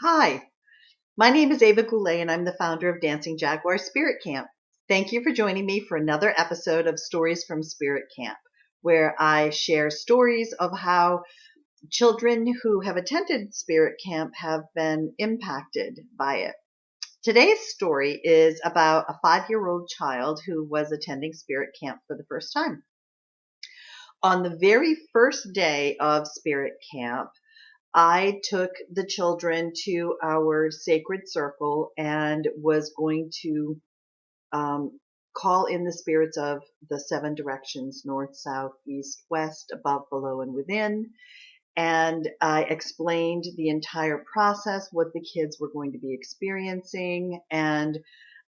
Hi, my name is Ava Goulet and I'm the founder of Dancing Jaguar Spirit Camp. Thank you for joining me for another episode of Stories from Spirit Camp, where I share stories of how children who have attended Spirit Camp have been impacted by it. Today's story is about a 5-year-old child who was attending Spirit Camp for the first time. On the very first day of Spirit Camp, I took the children to our sacred circle and was going to call in the spirits of the 7 directions: north, south, east, west, above, below, and within. And I explained the entire process, what the kids were going to be experiencing. And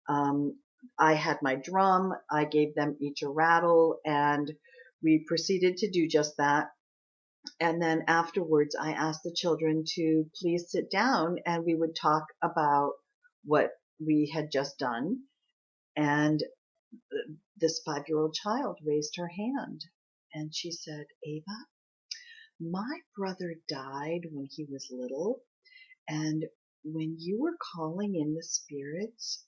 um, I had my drum. I gave them each a rattle, and we proceeded to do just that. And then afterwards, I asked the children to please sit down and we would talk about what we had just done. And this 5-year-old child raised her hand and she said, Ava, my brother died when he was little. And when you were calling in the spirits,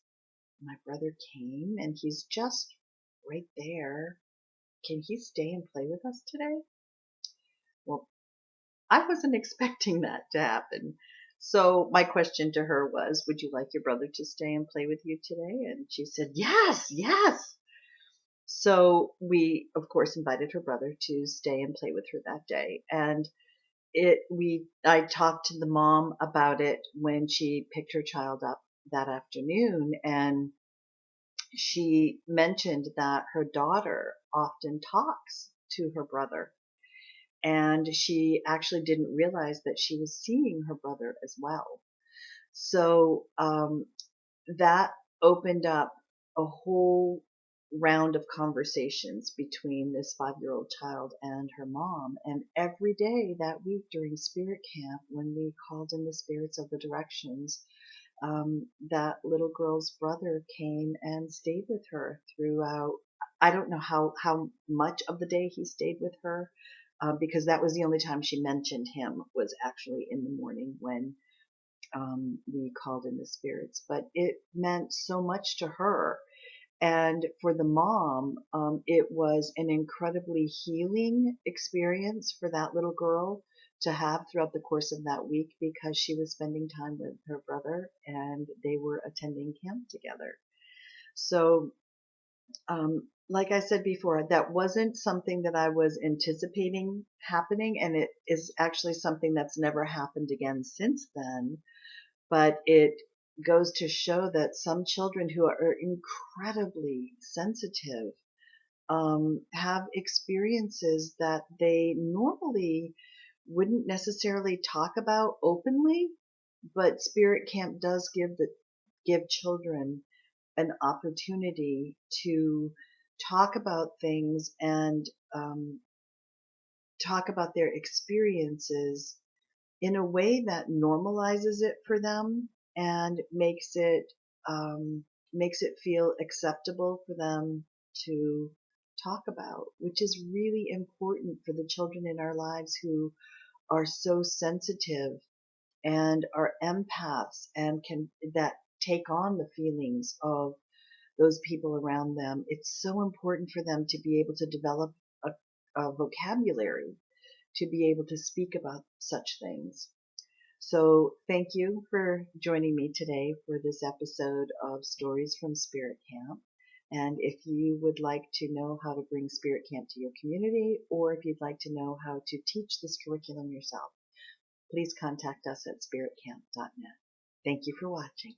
my brother came and he's just right there. Can he stay and play with us today? Well, I wasn't expecting that to happen. So my question to her was, would you like your brother to stay and play with you today? And she said, yes, yes. So we, of course, invited her brother to stay and play with her that day. And I talked to the mom about it when she picked her child up that afternoon. And she mentioned that her daughter often talks to her brother, and she actually didn't realize that she was seeing her brother as well. So that opened up a whole round of conversations between this 5-year-old child and her mom. And every day that week during Spirit Camp, when we called in the spirits of the directions, that little girl's brother came and stayed with her throughout. I don't know how much of the day he stayed with her, because that was the only time she mentioned him, was actually in the morning when we called in the spirits. But it meant so much to her. And for the mom, it was an incredibly healing experience for that little girl to have throughout the course of that week, because she was spending time with her brother and they were attending camp together. So like I said before, that wasn't something that I was anticipating happening, and it is actually something that's never happened again since then. But it goes to show that some children who are incredibly sensitive have experiences that they normally wouldn't necessarily talk about openly, but Spirit Camp does give children an opportunity to talk about things and talk about their experiences in a way that normalizes it for them and makes it feel acceptable for them to talk about, which is really important for the children in our lives who are so sensitive and are empaths and can that take on the feelings of those people around them. It's so important for them to be able to develop a vocabulary to be able to speak about such things. So thank you for joining me today for this episode of Stories from Spirit Camp. And if you would like to know how to bring Spirit Camp to your community, or if you'd like to know how to teach this curriculum yourself, please contact us at spiritcamp.net. Thank you for watching.